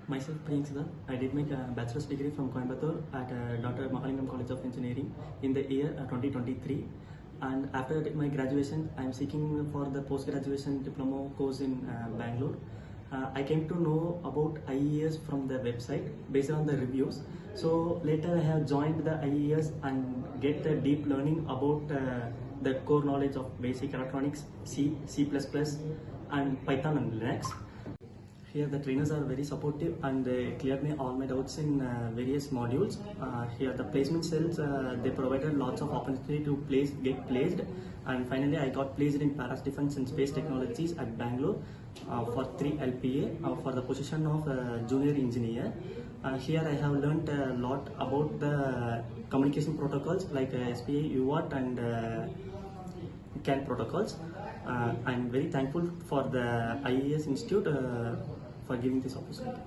Myself, Priyank Siddarth. I did my bachelor's degree from Coimbatore at Dr. Mahalingam College of Engineering in the year 2023. And after my graduation, I am seeking for the post-graduation diploma course in Bangalore. I came to know about IIES from the website based on the reviews. So later I have joined the IIES and get the deep learning about the core knowledge of basic electronics, C, C++, and Python and Linux. Here the trainers are very supportive and they cleared me all my doubts in various modules. Here the placement cells, they provided lots of opportunity to get placed, and finally I got placed in Paras Defense and Space Technologies at Bangalore for 3 LPA for the position of junior engineer. Here I have learnt a lot about the communication protocols like SPA, UART and CAN protocols. I'm very thankful for the IIES Institute for giving this opportunity.